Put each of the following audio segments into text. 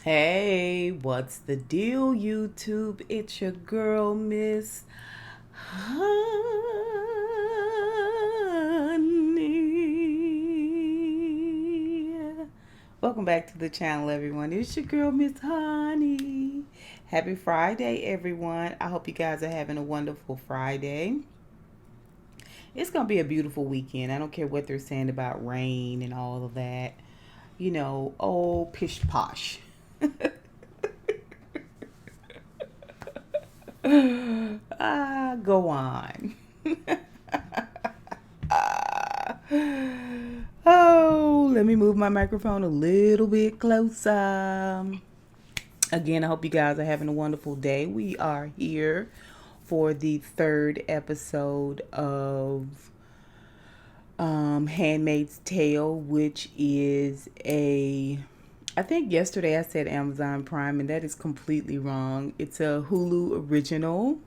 Hey, what's the deal, YouTube? It's your girl, Miss Honey. Welcome back to the channel, everyone. It's your girl, Miss Honey. Happy Friday, everyone. I hope you guys are having a wonderful Friday. It's going to be a beautiful weekend. I don't care what they're saying about rain and all of that. Oh, pish posh. Go on. Oh, let me move my microphone a little bit closer. Again, I hope you guys are having a wonderful day. We are here for the third episode of Handmaid's Tale, which is I think yesterday I said Amazon Prime, and that is completely wrong. It's a Hulu original.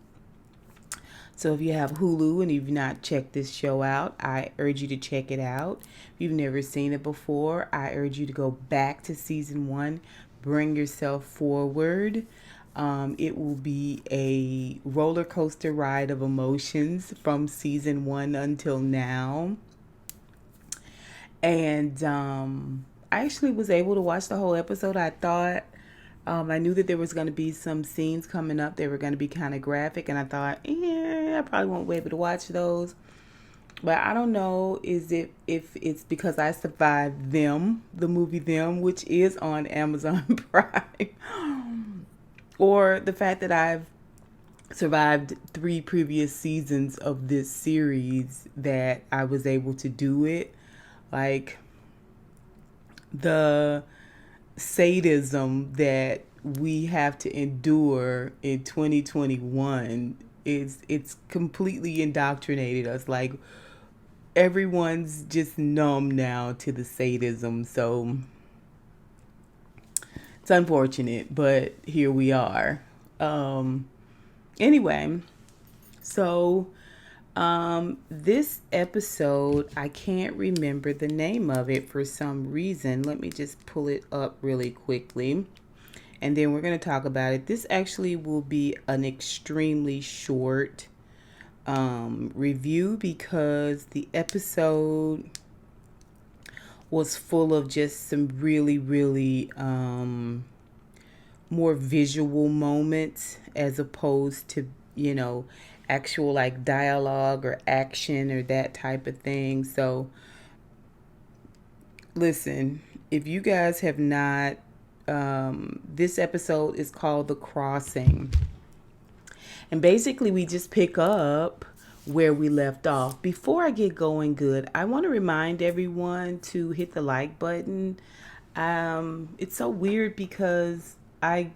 So if you have Hulu and you've not checked this show out, I urge you to check it out. If you've never seen it before, I urge you to go back to season 1, bring yourself forward. It will be a roller coaster ride of emotions from season 1 until now. And I actually was able to watch the whole episode. I knew that there was going to be some scenes coming up. They were going to be kind of graphic, and I thought, I probably won't be able to watch those. But I don't know if it's because I survived Them, the movie Them, which is on Amazon Prime, or the fact that I've survived 3 previous seasons of this series that I was able to do it. Like the sadism that we have to endure in 2021 it's completely indoctrinated us. Like everyone's just numb now to the sadism. So it's unfortunate, but here we are. Anyway, so this episode, I can't remember the name of it for some reason. Let me just pull it up really quickly, and then we're going to talk about it. This actually will be an extremely short review because the episode was full of just some really, really more visual moments as opposed to, actual like dialogue or action or that type of thing. So listen, if you guys have not, this episode is called The Crossing. And basically we just pick up where we left off. Before I get going good, I want to remind everyone to hit the like button. It's so weird because I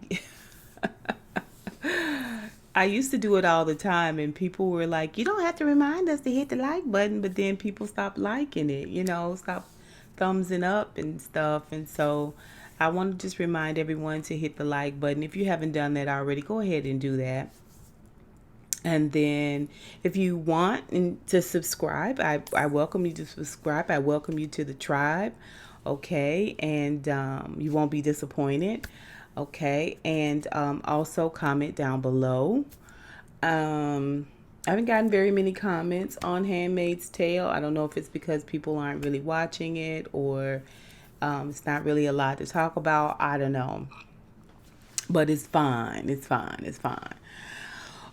used to do it all the time, and people were like, you don't have to remind us to hit the like button, but then people stopped liking it, stop thumbsing up and stuff. And so I want to just remind everyone to hit the like button. If you haven't done that already, go ahead and do that. And then if you want to subscribe, I welcome you to subscribe. I welcome you to the tribe. Okay. And you won't be disappointed. Okay. And also comment down below. I haven't gotten very many comments on Handmaid's Tale. I don't know if it's because people aren't really watching it, or it's not really a lot to talk about. I don't know. But it's fine. It's fine. It's fine.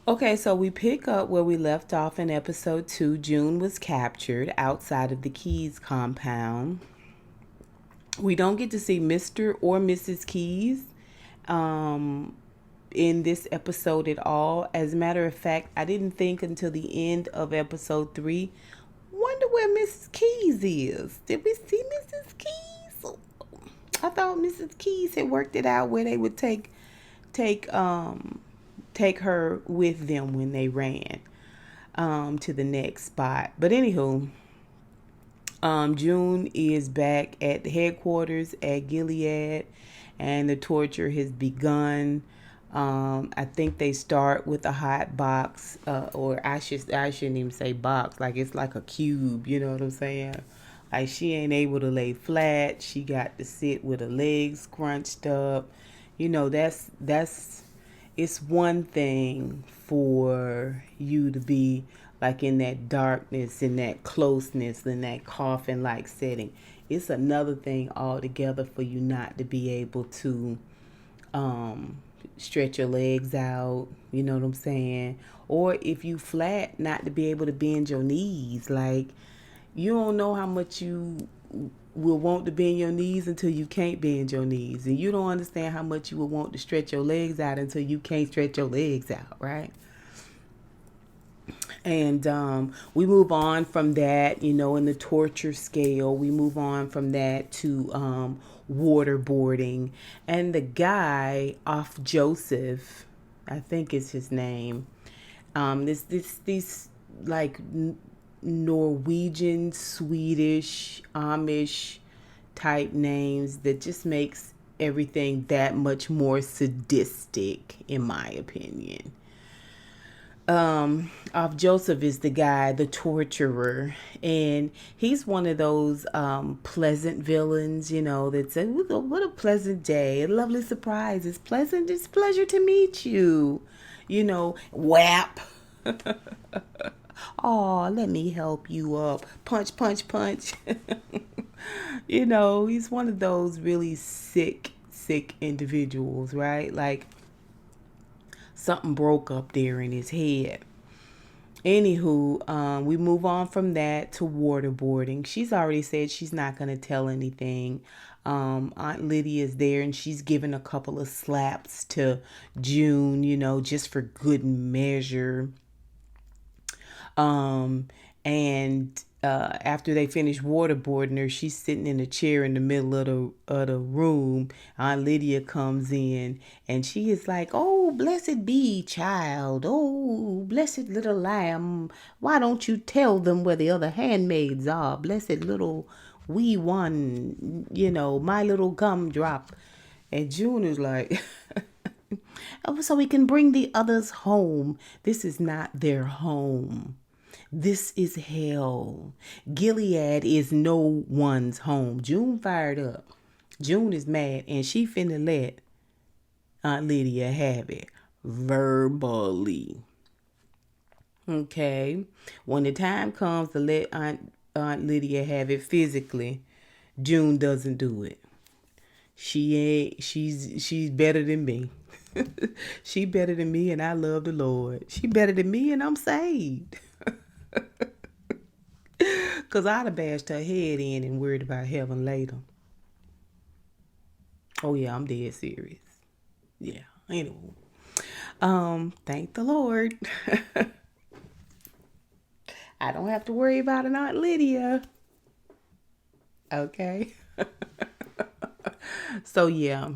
Okay, so we pick up where we left off in episode 2. June was captured outside of the Keys compound. We don't get to see Mr. or Mrs. Keys in this episode at all. As a matter of fact, I didn't think until the end of episode 3. Wonder where Mrs. Keys is. Did we see Mrs. Keys? I thought Mrs. Keys had worked it out where they would take her with them when they ran to the next spot. But anywho, June is back at the headquarters at Gilead, and the torture has begun. I think they start with a hot box, or I shouldn't even say box, like it's like a cube, you know what I'm saying? Like she ain't able to lay flat. She got to sit with her legs scrunched up. That's it's one thing for you to be like in that darkness, in that closeness, in that coffin like setting. It's another thing altogether for you not to be able to um stretch your legs out, you know what I'm saying? Or if you flat, not to be able to bend your knees. Like, you don't know how much you will want to bend your knees until you can't bend your knees. And you don't understand how much you will want to stretch your legs out until you can't stretch your legs out, right? And we move on from that, in the torture scale. We move on from that to waterboarding. And the guy off Joseph, I think is his name. These like Norwegian, Swedish, Amish type names that just makes everything that much more sadistic, in my opinion. Off Joseph is the guy, the torturer, and he's one of those pleasant villains, that say, "What a pleasant day, a lovely surprise. It's pleasant. It's a pleasure to meet you." Whap. Oh, let me help you up. Punch, punch, punch. He's one of those really sick individuals, right? Like something broke up there in his head. Anywho, we move on from that to waterboarding. She's already said she's not going to tell anything. Aunt Lydia is there and she's giving a couple of slaps to June, just for good measure. And after they finish waterboarding her, she's sitting in a chair in the middle of the room. Aunt Lydia comes in and she is like, "Oh, blessed be, child. Oh, blessed little lamb. Why don't you tell them where the other handmaids are? Blessed little wee one, my little gumdrop." And June is like, "Oh, so we can bring the others home. This is not their home. This is hell. Gilead is no one's home." June fired up. June is mad and she finna let Aunt Lydia have it verbally. Okay. When the time comes to let Aunt Lydia have it physically, June doesn't do it. She's better than me. She better than me and I love the Lord. She better than me and I'm saved. Cause I'd have bashed her head in and worried about heaven later. Oh yeah, I'm dead serious. Yeah. Anyway. Thank the Lord. I don't have to worry about an Aunt Lydia. Okay. So yeah.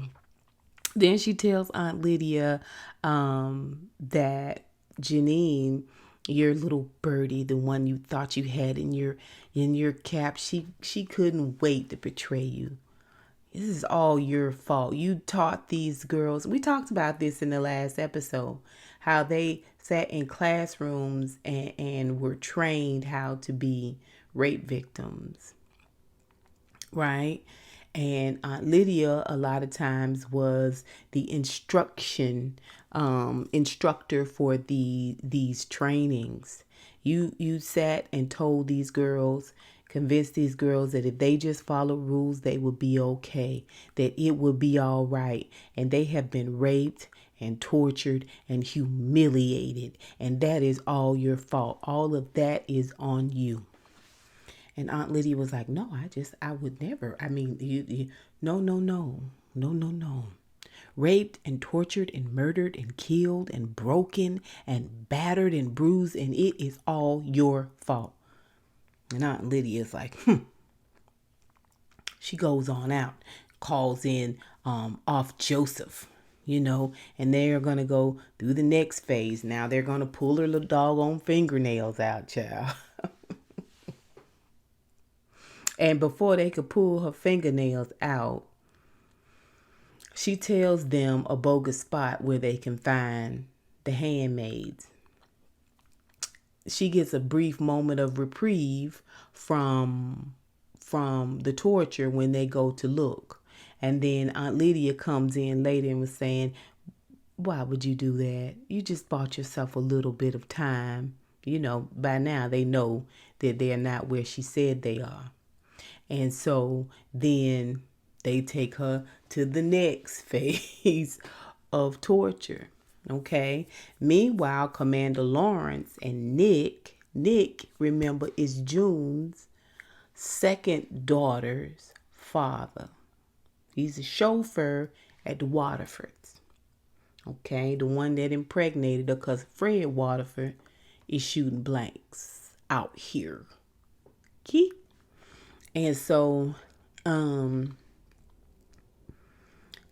Then she tells Aunt Lydia that Janine, your little birdie, the one you thought you had in your cap, she couldn't wait to betray you. This is all your fault. You taught these girls. We talked about this in the last episode, how they sat in classrooms and were trained how to be rape victims, right? And Aunt Lydia, a lot of times, was the instructor for these trainings. You sat and told these girls, convinced these girls that if they just follow rules, they would be okay, that it would be all right. And they have been raped and tortured and humiliated, and that is all your fault. All of that is on you. And Aunt Lydia was like, "No, I would never. I mean, no, no, no, no, no, no. Raped and tortured and murdered and killed and broken and battered and bruised, and it is all your fault." And Aunt Lydia is like, She goes on out, calls in off Joseph, and they're going to go through the next phase. Now they're going to pull her little doggone fingernails out, child. And before they could pull her fingernails out, she tells them a bogus spot where they can find the handmaids. She gets a brief moment of reprieve from the torture when they go to look. And then Aunt Lydia comes in later and was saying, why would you do that? You just bought yourself a little bit of time. By now they know that they're not where she said they are. And so then they take her to the next phase of torture. Okay. Meanwhile, Commander Lawrence and Nick, remember, is June's second daughter's father. He's a chauffeur at the Waterfords. Okay, the one that impregnated her, because Fred Waterford is shooting blanks out here. Okay? And so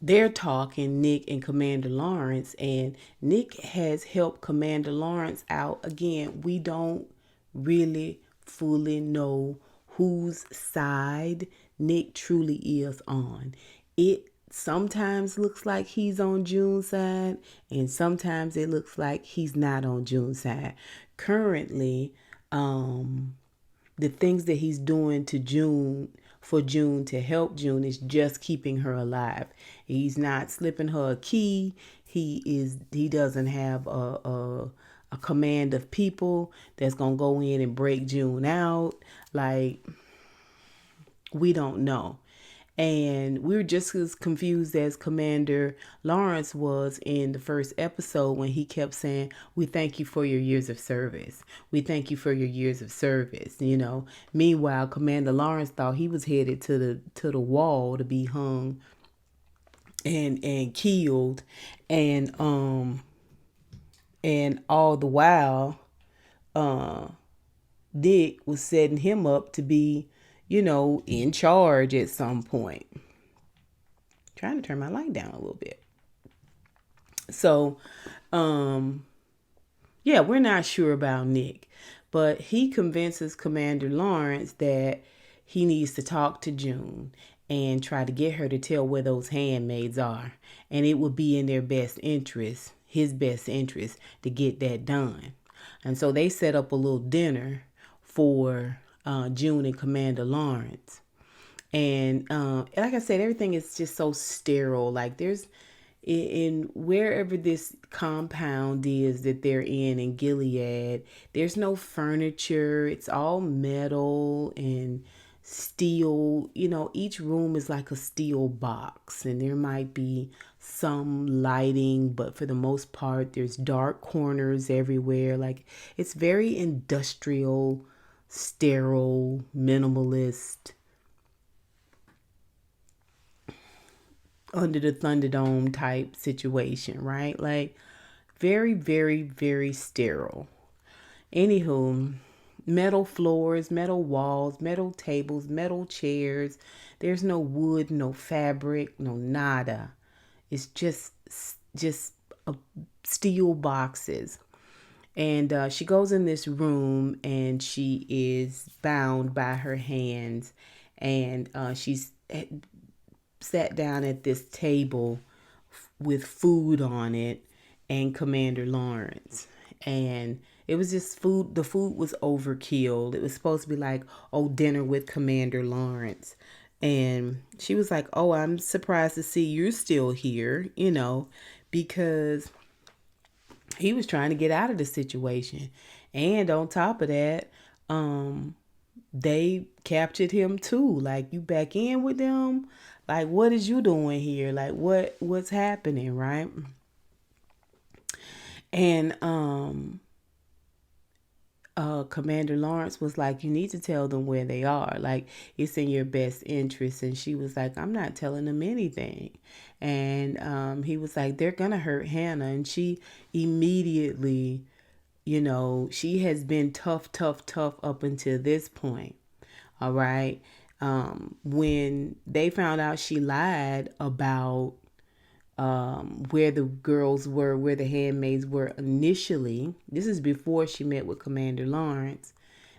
they're talking, Nick and Commander Lawrence, and Nick has helped Commander Lawrence out. Again, we don't really fully know whose side Nick truly is on. It sometimes looks like he's on June's side, and sometimes it looks like he's not on June's side. Currently, the things that he's doing to June, for June, to help June, is just keeping her alive. He's not slipping her a key. He doesn't have a command of people that's gonna go in and break June out. Like, we don't know. And we were just as confused as Commander Lawrence was in the first episode when he kept saying, we thank you for your years of service. We thank you for your years of service. Meanwhile, Commander Lawrence thought he was headed to the wall to be hung and killed. And all the while, Dick was setting him up to be, in charge at some point. Trying to turn my light down a little bit. So, yeah, we're not sure about Nick, but he convinces Commander Lawrence that he needs to talk to June and try to get her to tell where those handmaids are. And it would be in their best interest, his best interest, to get that done. And so they set up a little dinner for June and Commander Lawrence. And like I said, everything is just so sterile. Like, there's, in wherever this compound is that they're in Gilead, there's no furniture. It's all metal and steel. Each room is like a steel box, and there might be some lighting, but for the most part, there's dark corners everywhere. Like, it's very industrial, sterile, minimalist, under the Thunderdome type situation, right? Like, very, very, very sterile. Anywho, metal floors, metal walls, metal tables, metal chairs. There's no wood, no fabric, no nada. It's just steel boxes. And she goes in this room, and she is bound by her hands, and she's sat down at this table with food on it and Commander Lawrence. And it was just food. The food was overkill. It was supposed to be like, oh, dinner with Commander Lawrence. And she was like, oh, I'm surprised to see you're still here, because he was trying to get out of the situation. And on top of that, they captured him too. Like, you back in with them? Like, what is you doing here? Like, what's happening, right? And Commander Lawrence was like, you need to tell them where they are. Like, it's in your best interest. And she was like, I'm not telling them anything. And he was like, they're gonna hurt Hannah. And she immediately, she has been tough up until this point. All right. When they found out she lied about where the girls were, where the handmaids were initially, this is before she met with Commander Lawrence,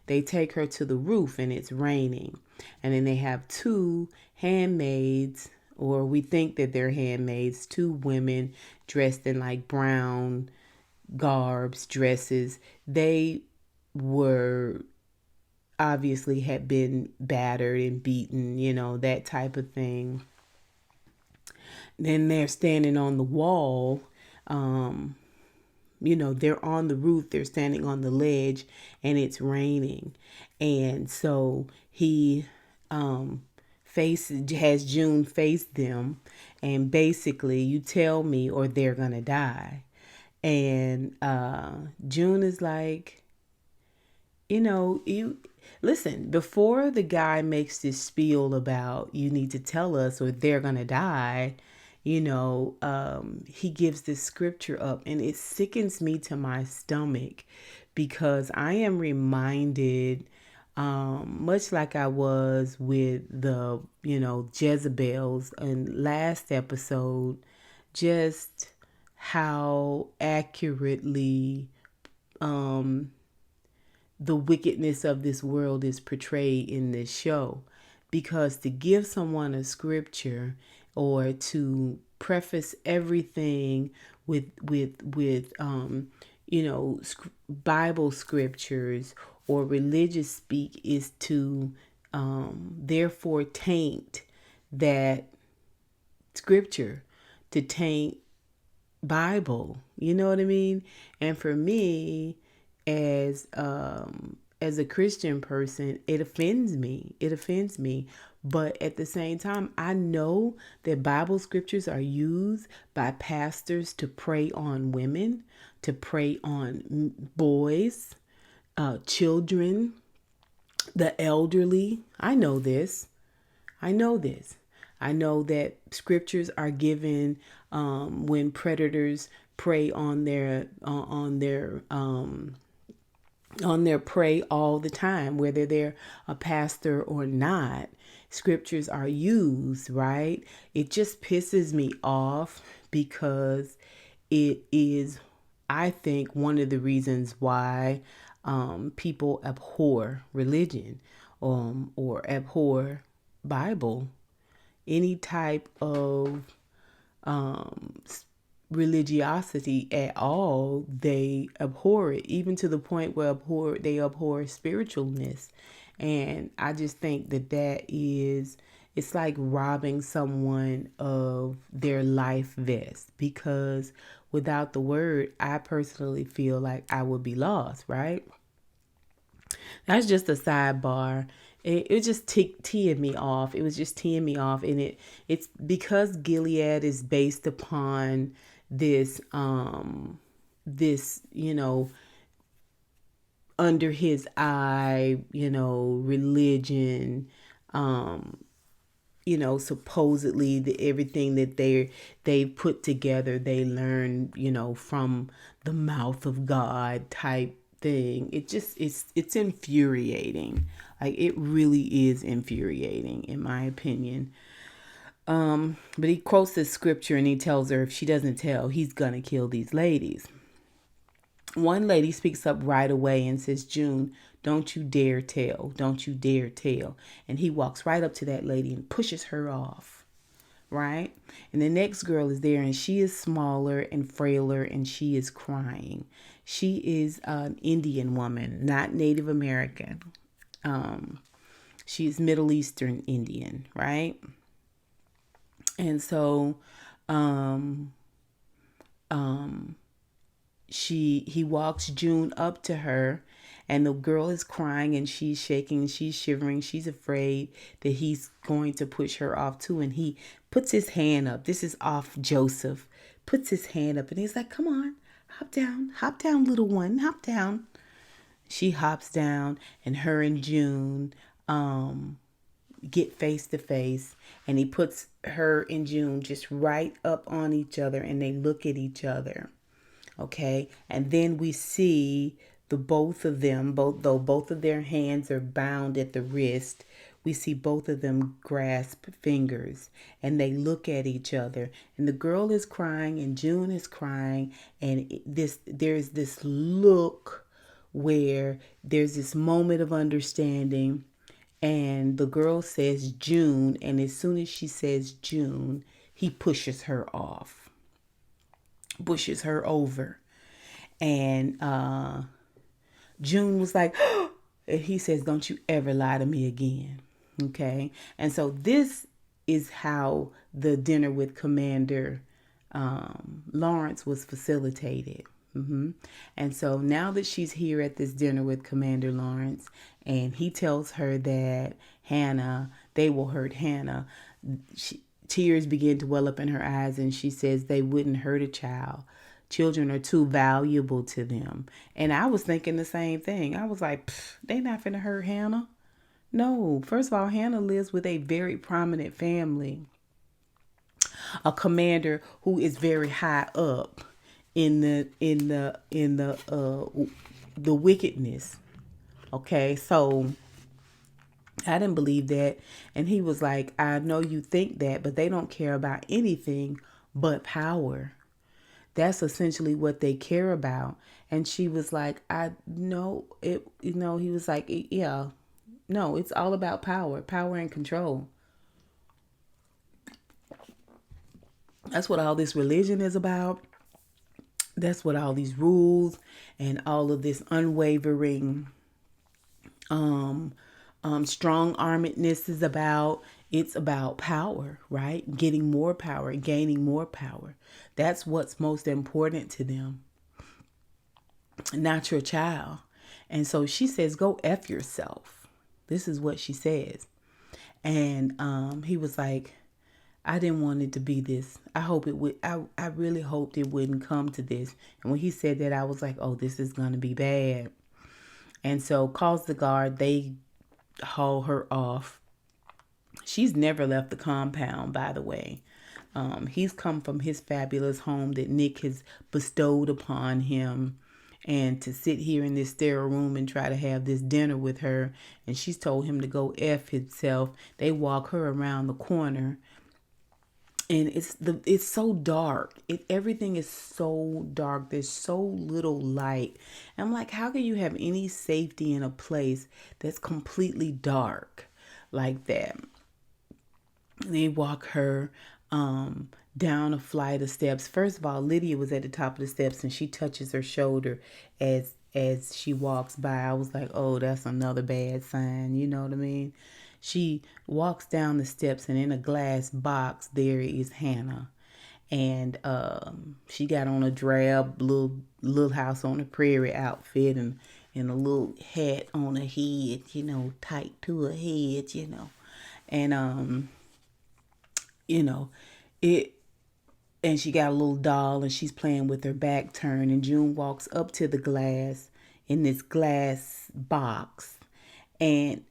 they take her to the roof and it's raining. And then they have two handmaids, or we think that they're handmaids, two women dressed in like brown garbs, dresses. They were obviously had been battered and beaten, that type of thing. Then they're standing on the wall. Um, they're on the roof, they're standing on the ledge, and it's raining. And so he has June face them, and basically, you tell me or they're gonna die. And June is like, you listen, before the guy makes this spiel about you need to tell us or they're gonna die, he gives this scripture up, and it sickens me to my stomach because I am reminded, much like I was with the Jezebels in last episode, just how accurately the wickedness of this world is portrayed in this show. Because to give someone a scripture or to preface everything with Bible scriptures or religious speak is to therefore taint that scripture, to taint Bible. You know what I mean? And for me, as a Christian person, it offends me. It offends me. But at the same time, I know that Bible scriptures are used by pastors to prey on women, to prey on boys, children, the elderly. I know this. I know this. I know that scriptures are given when predators prey on their prey all the time, whether they're a pastor or not. Scriptures are used, right? It just pisses me off because it is, I think, one of the reasons why people abhor religion, or abhor Bible, any type of um, religiosity at all. They abhor it, even to the point where they abhor spiritualness. And I just think that it's like robbing someone of their life vest, because without the word, I personally feel like I would be lost, right? That's just a sidebar. It just teeing me off. It was just teeing me off, and it's because Gilead is based upon this under his eye, religion, supposedly everything that they put together, they learn, from the mouth of God type thing. It's infuriating. Like, it really is infuriating, in my opinion. But he quotes this scripture and he tells her if she doesn't tell, he's gonna kill these ladies. One lady speaks up right away and says, June, don't you dare tell. Don't you dare tell. And he walks right up to that lady and pushes her off. Right? And the next girl is there, and she is smaller and frailer, and she is crying. She is an Indian woman, not Native American. She's Middle Eastern Indian, right? And so he walks June up to her, and the girl is crying and she's shaking, she's shivering, she's afraid that he's going to push her off too. And he puts his hand up. This is off Joseph. Puts his hand up and he's like, come on, hop down, little one, hop down. She hops down, and her and June get face to face, and he puts her and June just right up on each other, and they look at each other. Okay, and then we see the both of them, though both of their hands are bound at the wrist, we see both of them grasp fingers, and they look at each other, and the girl is crying and June is crying, and there's this look where there's this moment of understanding, and the girl says June, and as soon as she says June, he pushes her off, pushes her over. And June was like, and he says, don't you ever lie to me again. Okay. And so this is how the dinner with Commander Lawrence was facilitated. And so now that she's here at this dinner with Commander Lawrence, and he tells her that they will hurt Hannah, tears begin to well up in her eyes, and she says they wouldn't hurt a child. Children are too valuable to them. And I was thinking the same thing. I was like, they not finna hurt Hannah. No, first of all, Hannah lives with a very prominent family, a commander who is very high up in the wickedness. Okay, so I didn't believe that, and he was like, I know you think that, but they don't care about anything but power. That's essentially what they care about. And she was like, I know it. He was like, yeah, no, it's all about power and control. That's what all this religion is about. That's what all these rules and all of this unwavering strong armedness is about. It's about power, right? Getting more power, gaining more power. That's what's most important to them, not your child. And so she says, go F yourself. This is what she says. And he was like, I didn't want it to be this. I hope it would. I really hoped it wouldn't come to this. And when he said that, I was like, oh, this is going to be bad. And so calls the guard. They haul her off. She's never left the compound, by the way. He's come from his fabulous home that Nick has bestowed upon him. And to sit here in this sterile room and try to have this dinner with her. And she's told him to go F himself. They walk her around the corner. And it's so dark. Everything is so dark. There's so little light. And I'm like, how can you have any safety in a place that's completely dark like that? They walk her down a flight of steps. First of all, Lydia was at the top of the steps, and she touches her shoulder as she walks by. I was like, oh, that's another bad sign. You know what I mean? She walks down the steps, and in a glass box, there is Hannah. And she got on a drab little house on the prairie outfit, and a little hat on her head, tight to her head. And you know, it and she got a little doll, and she's playing with her back turned, and June walks up to the glass in this glass box, and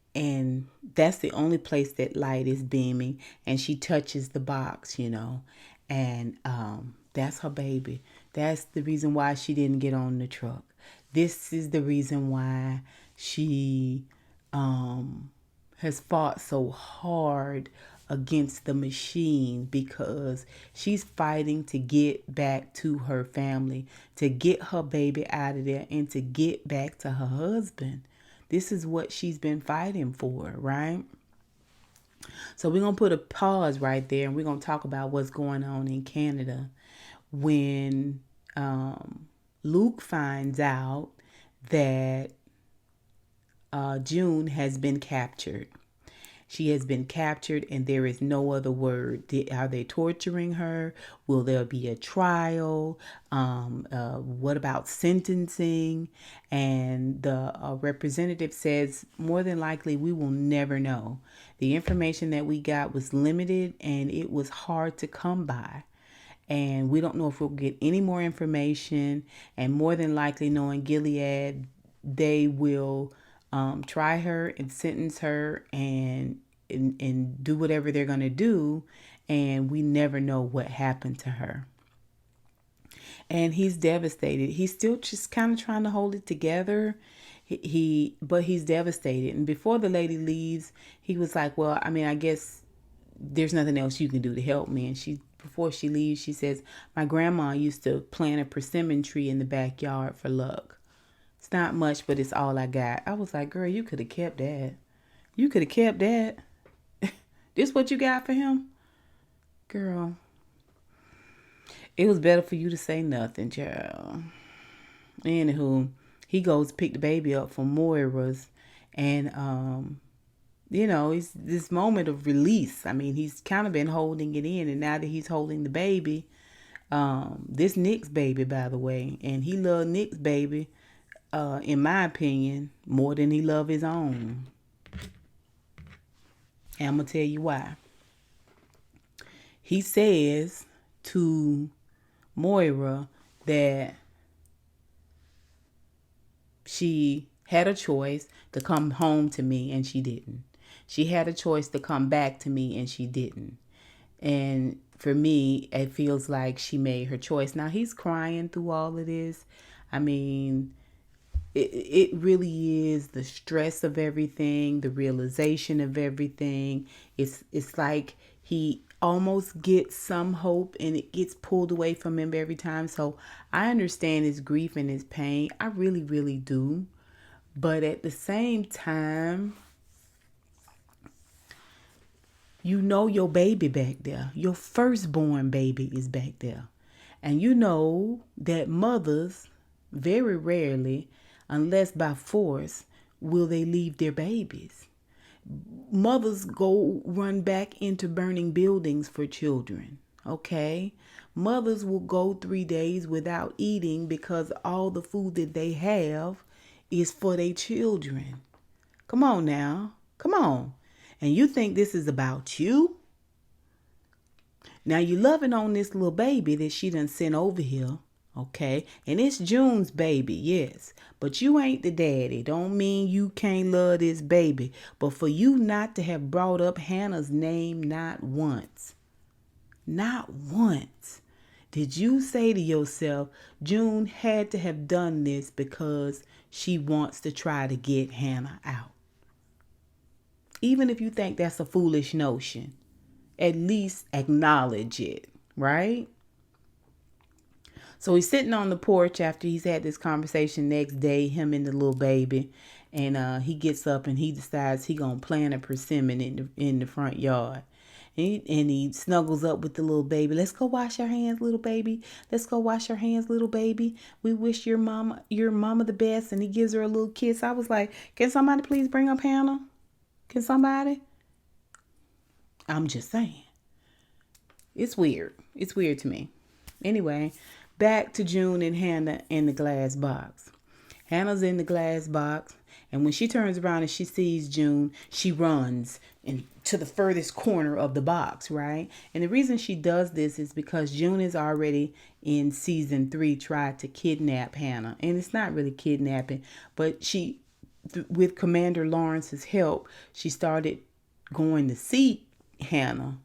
that's the only place that light is beaming, and she touches the box. And that's her baby. That's the reason why she didn't get on the truck. This is the reason why she has fought so hard against the machine, because she's fighting to get back to her family, to get her baby out of there, and to get back to her husband. This is what she's been fighting for, right? So we're going to put a pause right there, and we're going to talk about what's going on in Canada when Luke finds out that June has been captured. She has been captured, and there is no other word. Are they torturing her? Will there be a trial? What about sentencing? And the representative says, more than likely, we will never know. The information that we got was limited, and it was hard to come by. And we don't know if we'll get any more information. And more than likely, knowing Gilead, they will try her and sentence her and do whatever they're going to do. And we never know what happened to her. And he's devastated. He's still just kind of trying to hold it together. But he's devastated. And before the lady leaves, he was like, well, I guess there's nothing else you can do to help me. And before she leaves, she says, my grandma used to plant a persimmon tree in the backyard for luck. It's not much, but it's all I got. I was like, girl, you could have kept that. You could have kept that. This what you got for him? Girl, it was better for you to say nothing, child. Anywho, he goes to pick the baby up from Moira's, and It's this moment of release. I mean, he's kind of been holding it in, and now that he's holding the baby, this Nick's baby, by the way, and he loved Nick's baby, in my opinion, more than he loved his own. And I'm gonna tell you why. He says to Moira that she had a choice to come home to me and she didn't. She had a choice to come back to me and she didn't. And for me, it feels like she made her choice. Now he's crying through all of this. I mean, it really is the stress of everything, the realization of everything. It's like he almost gets some hope and it gets pulled away from him every time. So I understand his grief and his pain. I really, really do. But at the same time, you know your baby back there. Your firstborn baby is back there. And you know that mothers, very rarely, unless by force, will they leave their babies. Mothers go run back into burning buildings for children, okay? Mothers will go 3 days without eating because all the food that they have is for their children. Come on now. Come on. And you think this is about you? Now you loving on this little baby that she done sent over here, okay? And it's June's baby, yes. But you ain't the daddy. Don't mean you can't love this baby. But for you not to have brought up Hannah's name not once, did you say to yourself, June had to have done this because she wants to try to get Hannah out? Even if you think that's a foolish notion, at least acknowledge it, right? So he's sitting on the porch after he's had this conversation next day, him and the little baby. And he gets up and he decides he going to plant a persimmon in the front yard. And he snuggles up with the little baby. Let's go wash our hands, little baby. Let's go wash our hands, little baby. We wish your mama the best. And he gives her a little kiss. I was like, can somebody please bring up Hannah? Can somebody? I'm just saying. It's weird. It's weird to me. Anyway, back to June and Hannah in the glass box. Hannah's in the glass box. And when she turns around and she sees June, she runs to the furthest corner of the box, right? And the reason she does this is because June is already in season 3 tried to kidnap Hannah. And it's not really kidnapping, but with Commander Lawrence's help, she started going to see Hannah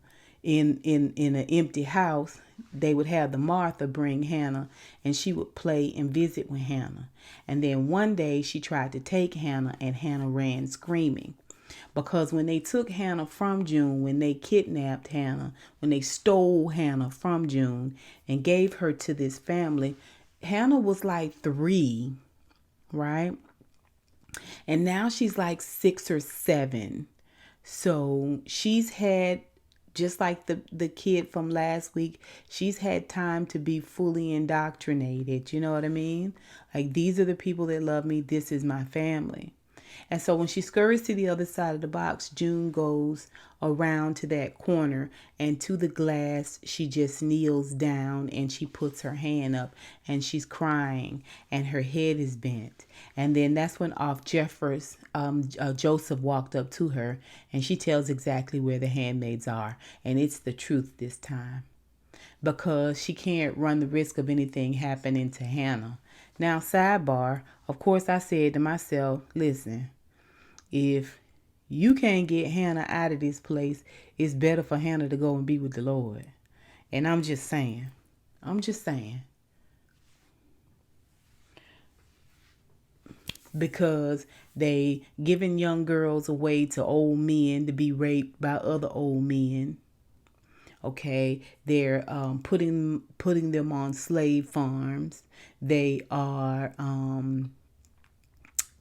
in an empty house. They would have the Martha bring Hannah and she would play and visit with Hannah. And then one day she tried to take Hannah and Hannah ran screaming. Because when they took Hannah from June, when they kidnapped Hannah, when they stole Hannah from June and gave her to this family, Hannah was like 3, right? And now she's like 6 or 7. So she's had, just like the kid from last week, she's had time to be fully indoctrinated. You know what I mean? Like, these are the people that love me. This is my family. And so when she scurries to the other side of the box, June goes around to that corner and to the glass, she just kneels down and she puts her hand up and she's crying and her head is bent. And then that's when Joseph walked up to her and she tells exactly where the handmaids are. And it's the truth this time, because she can't run the risk of anything happening to Hannah. Now, sidebar, of course, I said to myself, listen, if you can't get Hannah out of this place, it's better for Hannah to go and be with the Lord. And I'm just saying. Because they giving young girls away to old men to be raped by other old men. Okay, they're putting them on slave farms. They are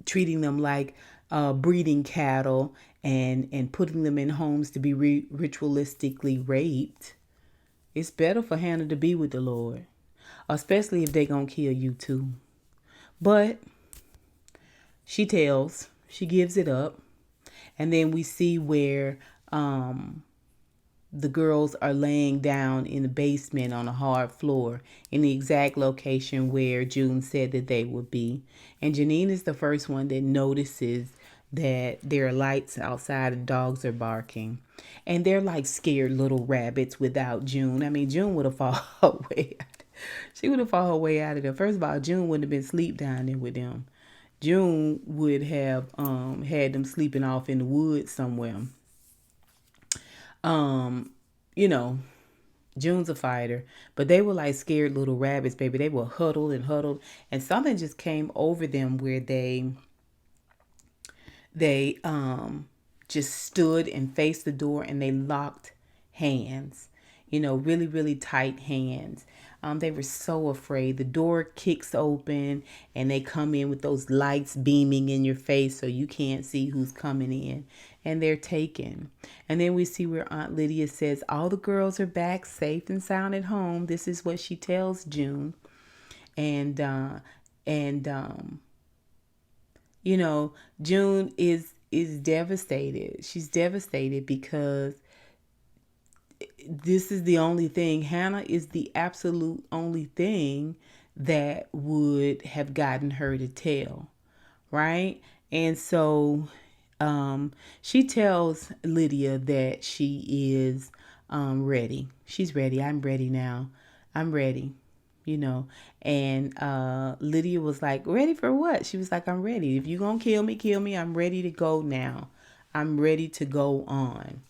treating them like breeding cattle and putting them in homes to be ritualistically raped. It's better for Hannah to be with the Lord, especially if they're going to kill you too. But she gives it up. And then we see where the girls are laying down in the basement on a hard floor in the exact location where June said that they would be. And Janine is the first one that notices that there are lights outside and dogs are barking. And they're like scared little rabbits without June. I mean, June would have fallen away. She would have fallen her way out of there. First of all, June wouldn't have been asleep down there with them. June would have had them sleeping off in the woods somewhere. Um, you know, June's a fighter, but they were like scared little rabbits, baby. They were huddled and huddled, and something just came over them where they just stood and faced the door and they locked hands. Really, really tight hands. They were so afraid. The door kicks open and they come in with those lights beaming in your face so you can't see who's coming in. And they're taken. And then we see where Aunt Lydia says, all the girls are back safe and sound at home. This is what she tells June. And June is devastated. She's devastated because this is the only thing. Hannah is the absolute only thing that would have gotten her to tell, right? And so she tells Lydia that she is ready. She's ready. I'm ready now. I'm ready. And Lydia was like, ready for what? She was like, I'm ready. If you're going to kill me. I'm ready to go now. I'm ready to go on.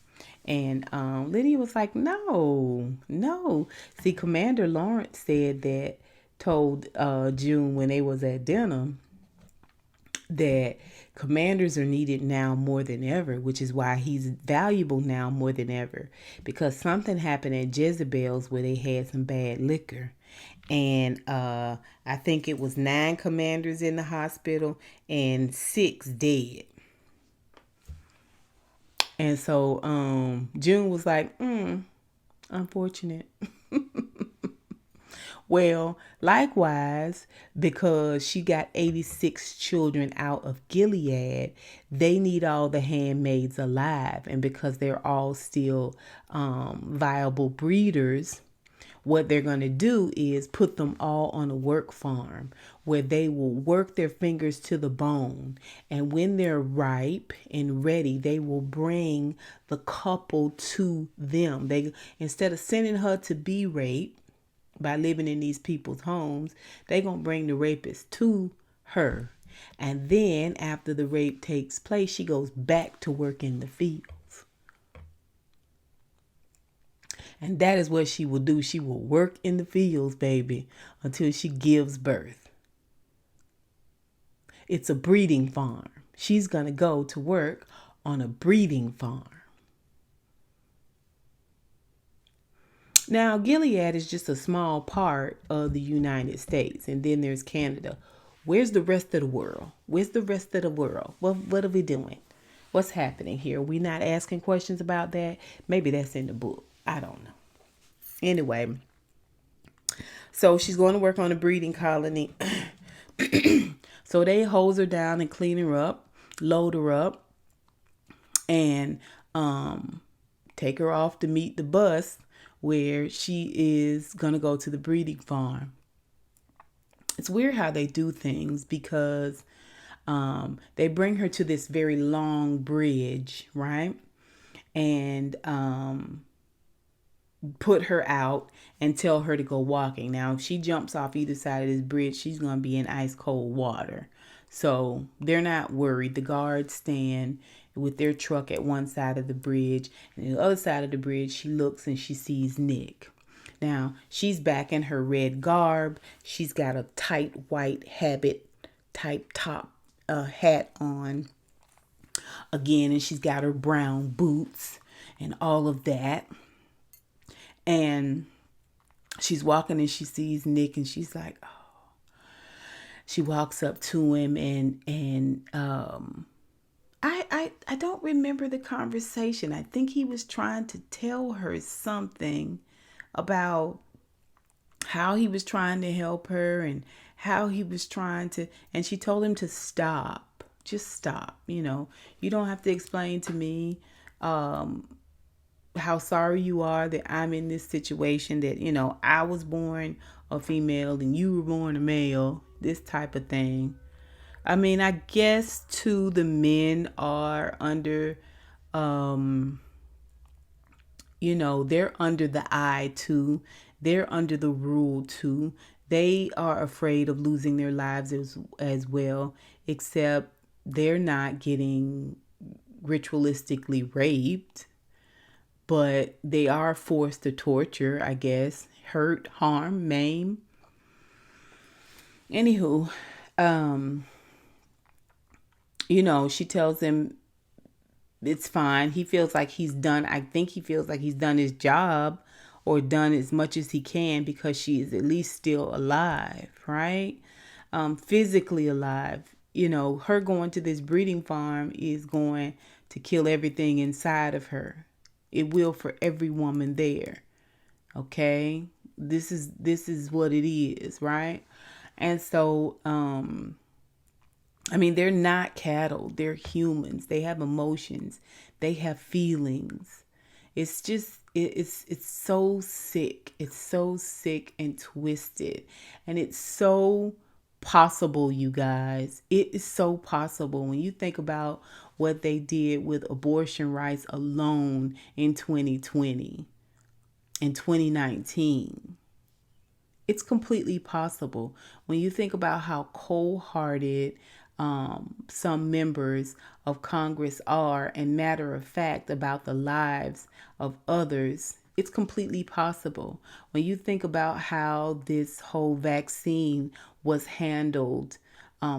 And Lydia was like, no. See, Commander Lawrence told June when they was at dinner that commanders are needed now more than ever, which is why he's valuable now more than ever, because something happened at Jezebel's where they had some bad liquor. And I think it was 9 commanders in the hospital and 6 dead. And so June was like, unfortunate. Well, likewise, because she got 86 children out of Gilead, they need all the handmaids alive. And because they're all still viable breeders, what they're going to do is put them all on a work farm where they will work their fingers to the bone. And when they're ripe and ready, they will bring the couple to them. Instead of sending her to be raped by living in these people's homes, they're going to bring the rapist to her. And then after the rape takes place, she goes back to work in the field. And that is what she will do. She will work in the fields, baby, until she gives birth. It's a breeding farm. She's going to go to work on a breeding farm. Now, Gilead is just a small part of the United States. And then there's Canada. Where's the rest of the world? Where's the rest of the world? What are we doing? What's happening here? We not asking questions about that? Maybe that's in the book. I don't know. Anyway, so she's going to work on a breeding colony. So they hose her down and clean her up, load her up, and take her off to meet the bus where she is going to go to the breeding farm. It's weird how they do things because they bring her to this very long bridge, right? And put her out and tell her to go walking. Now, if she jumps off either side of this bridge, she's going to be in ice cold water. So they're not worried. The guards stand with their truck at one side of the bridge. And the other side of the bridge, she looks and she sees Nick. Now, she's back in her red garb. She's got a tight white habit type top hat on again. And she's got her brown boots and all of that. And she's walking and she sees Nick and she's like, oh. She walks up to him and I don't remember the conversation. I think he was trying to tell her something about how he was trying to help her and how he was trying to, and she told him to stop. Just stop. You don't have to explain to me how sorry you are that I'm in this situation, that, I was born a female and you were born a male, this type of thing. I mean, I guess too, the men are under, um, they're under the eye too. They're under the rule too. They are afraid of losing their lives as well, except they're not getting ritualistically raped, but they are forced to torture, I guess, hurt, harm, maim. Anywho, um, she tells him it's fine. He feels like he's done. I think he feels like he's done his job or done as much as he can because she is at least still alive, right? Physically alive. Her going to this breeding farm is going to kill everything inside of her. It will for every woman there. Okay? This is what it is, right? And so I mean, they're not cattle. They're humans. They have emotions. They have feelings. It's just it's so sick. It's so sick and twisted. And it's so possible, you guys. It is so possible when you think about what they did with abortion rights alone in 2020, in 2019. It's completely possible when you think about how cold-hearted some members of Congress are, and matter of fact about the lives of others. It's completely possible when you think about how this whole vaccine was handled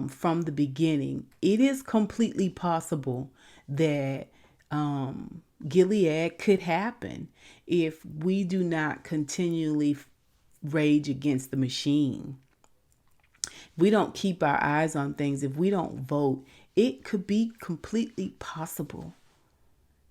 from the beginning. It is completely possible that Gilead could happen if we do not continually rage against the machine. We don't keep our eyes on things. If we don't vote, it could be completely possible.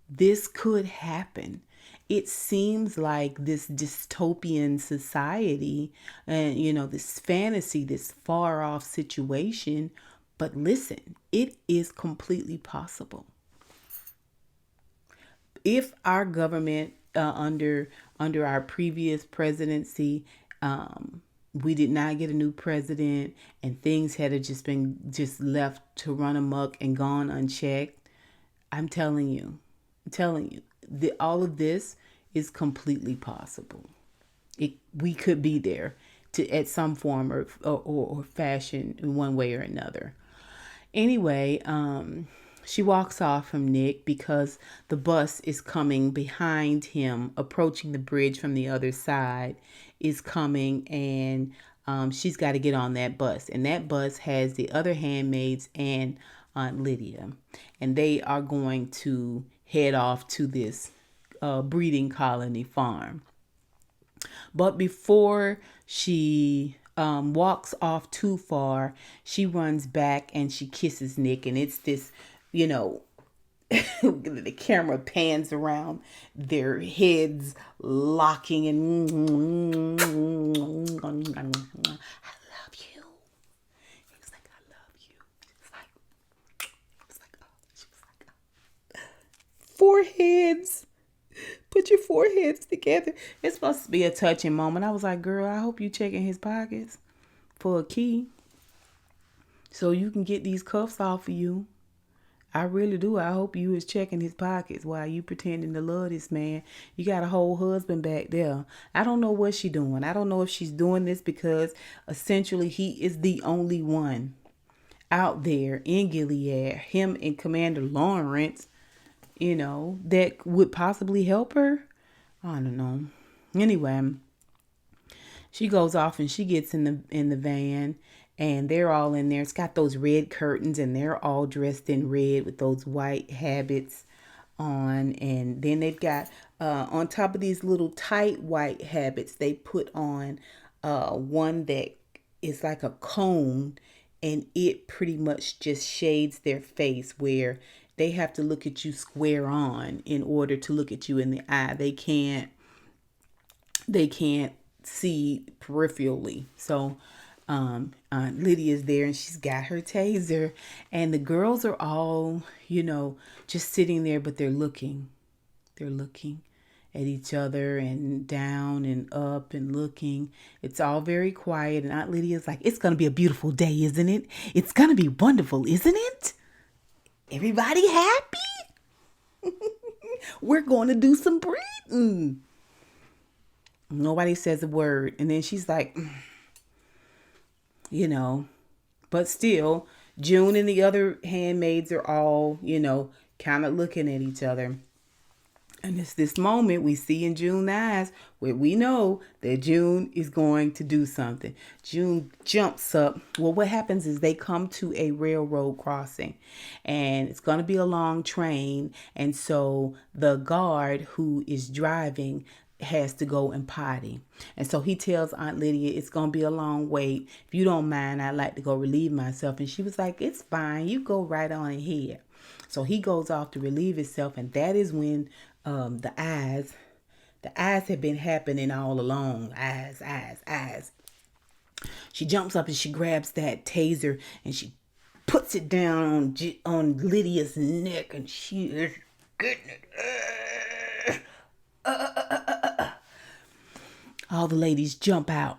This could happen. It seems like this dystopian society and, this fantasy, this far off situation. But listen, it is completely possible. If our government under our previous presidency, we did not get a new president and things had just been just left to run amok and gone unchecked, I'm telling you, all of this is completely possible. We could be there to at some form or fashion in one way or another. Anyway, she walks off from Nick because the bus is coming behind him, approaching the bridge from the other side, is coming, and she's got to get on that bus. And that bus has the other handmaids and Aunt Lydia. And they are going to head off to this breeding colony farm. But before she walks off too far, she runs back and she kisses Nick. And it's this, the camera pans around their heads locking and I love you. He was like, I love you. She was like, foreheads. Put your foreheads together. It's supposed to be a touching moment. I was like, girl, I hope you checking his pockets for a key so you can get these cuffs off of you. I really do. I hope you is checking his pockets while you pretending to love this man. You got a whole husband back there. I don't know what she's doing. I don't know if she's doing this because essentially he is the only one out there in Gilead, him and Commander Lawrence, that would possibly help her. I don't know. Anyway, she goes off and she gets in the van. And they're all in there. It's got those red curtains and they're all dressed in red with those white habits on. And then they've got, on top of these little tight white habits, they put on one that is like a cone. And it pretty much just shades their face where they have to look at you square on in order to look at you in the eye. They can't see peripherally. So Aunt Lydia's there and she's got her taser, and the girls are all, just sitting there, but they're looking. They're looking at each other and down and up and looking. It's all very quiet, and Aunt Lydia's like, "It's gonna be a beautiful day, isn't it? It's gonna be wonderful, isn't it? Everybody happy? We're going to do some breathing." Nobody says a word. And then she's like, but still, June and the other handmaids are all, kind of looking at each other. And it's this moment we see in June's eyes where we know that June is going to do something. June jumps up. Well, what happens is they come to a railroad crossing, and it's going to be a long train. And so the guard who is driving has to go and potty. And so he tells Aunt Lydia, "It's going to be a long wait. If you don't mind, I'd like to go relieve myself." And she was like, "It's fine. You go right on ahead." So he goes off to relieve himself, and that is when the eyes have been happening all along. Eyes. She jumps up and she grabs that taser and she puts it down on Lydia's neck, and she is getting it. All the ladies jump out.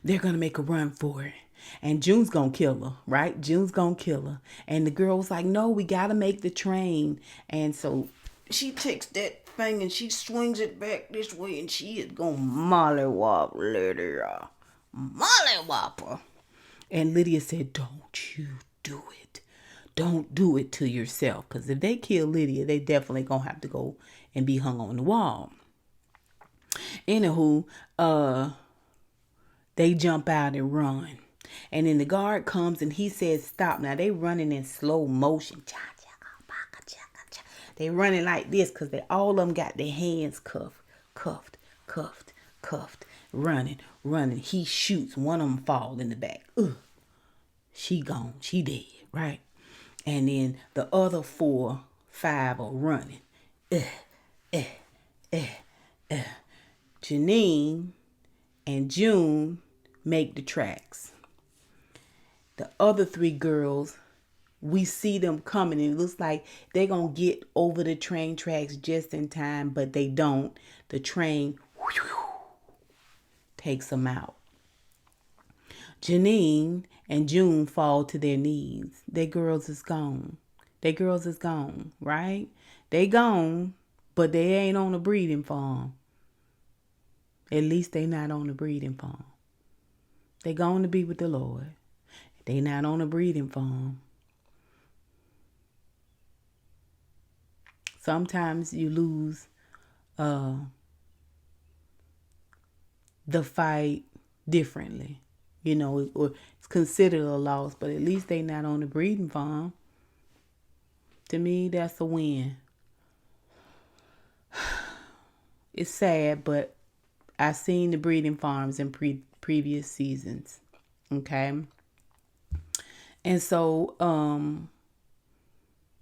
They're going to make a run for it. And June's going to kill her, right? June's going to kill her. And the girl was like, "No, we got to make the train." And so she takes that thing and she swings it back this way, and she is going to mollywop Lydia. Mollywop her. And Lydia said, "Don't you do it. Don't do it to yourself. Because if they kill Lydia, they definitely going to have to go and be hung on the wall." Anywho, they jump out and run. And then the guard comes and he says, "Stop." Now they running in slow motion. They running like this because they all of them got their hands cuffed, running. He shoots. One of them fall in the back. She gone. She dead, right? And then the other 5 are running. Janine and June make the tracks. The other 3 girls, we see them coming, and it looks like they're going to get over the train tracks just in time, but they don't. The train takes them out. Janine and June fall to their knees. Their girls is gone. Right? They gone, but they ain't on a breeding farm. At least they not on a breeding farm. They going to be with the Lord. They not on a breeding farm. Sometimes you lose the fight differently. Or it's considered a loss, but at least they not on the breeding farm. To me, that's a win. It's sad, but I've seen the breeding farms in previous seasons. Okay. And so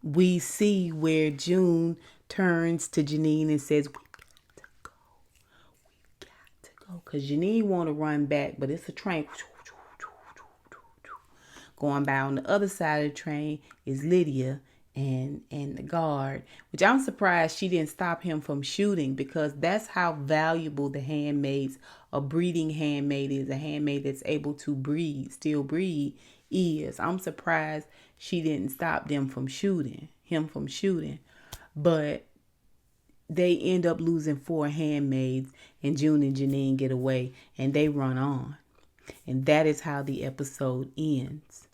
we see where June turns to Janine and says, "We got to go. Because Janine want to run back, but it's a train. Going by on the other side of the train is Lydia and the guard, which I'm surprised she didn't stop him from shooting, because that's how valuable the handmaids, a breeding handmaid is, a handmaid that's able to still breed is. I'm surprised she didn't stop him from shooting. But they end up losing 4 handmaids, and June and Janine get away and they run on. And that is how the episode ends.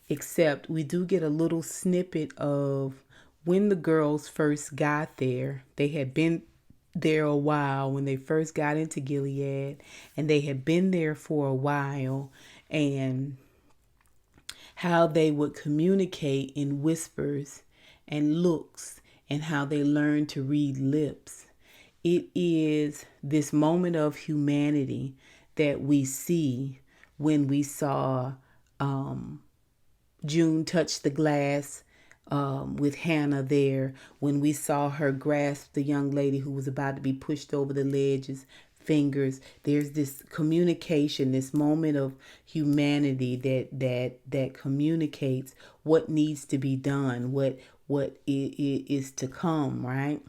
Except we do get a little snippet of when the girls first got there. They had been there a while when they first got into Gilead, and they had been there for a while, and how they would communicate in whispers and looks, and how they learned to read lips. It is this moment of humanity that we see when we saw June touched the glass with Hannah there, when we saw her grasp the young lady who was about to be pushed over the ledge's fingers. There's this communication, this moment of humanity that communicates what needs to be done, is to come, right?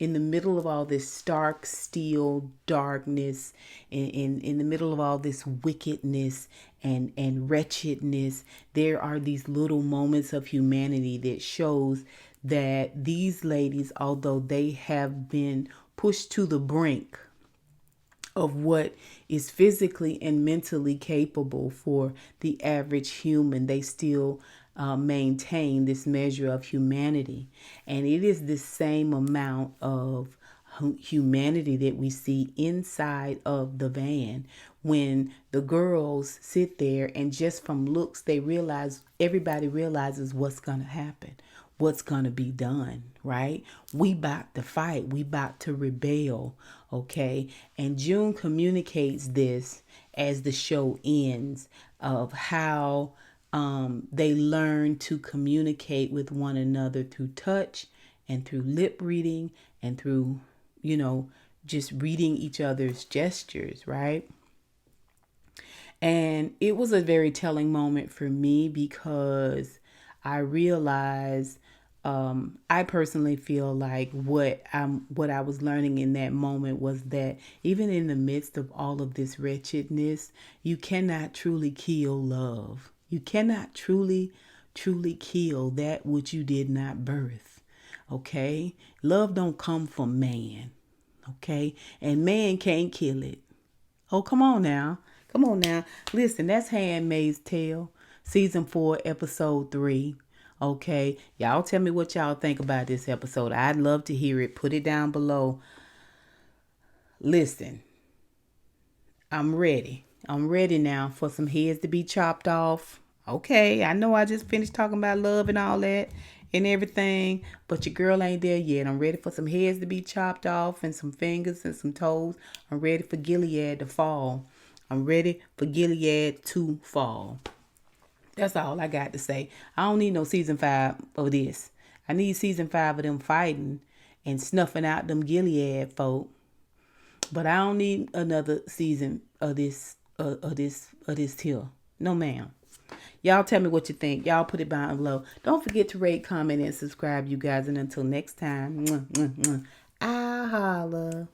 In the middle of all this stark steel darkness, in the middle of all this wickedness and wretchedness, there are these little moments of humanity that shows that these ladies, although they have been pushed to the brink of what is physically and mentally capable for the average human, they still maintain this measure of humanity. And it is the same amount of humanity that we see inside of the van when the girls sit there and just from looks they realize, everybody realizes what's going to happen, what's going to be done, right? We about to fight, we about to rebel, okay? And June communicates this as the show ends, of how they learn to communicate with one another through touch and through lip reading and through, just reading each other's gestures, right? And it was a very telling moment for me because I realized, I personally feel like what I was learning in that moment was that even in the midst of all of this wretchedness, you cannot truly kill love. You cannot truly kill that which you did not birth. Okay? Love don't come from man. Okay? And man can't kill it. Oh, come on now. Come on now. Listen, that's Handmaid's Tale, season 4, episode 3. Okay. Y'all tell me what y'all think about this episode. I'd love to hear it. Put it down below. Listen, I'm ready. I'm ready now for some heads to be chopped off. Okay. I know I just finished talking about love and all that and everything, but your girl ain't there yet. I'm ready for some heads to be chopped off and some fingers and some toes. I'm ready for Gilead to fall. I'm ready for Gilead to fall. That's all I got to say. I don't need no season 5 of this. I need season 5 of them fighting and snuffing out them Gilead folk. But I don't need another season of this here. No, ma'am. Y'all tell me what you think. Y'all put it down below. Don't forget to rate, comment, and subscribe, you guys. And until next time, I'll holla.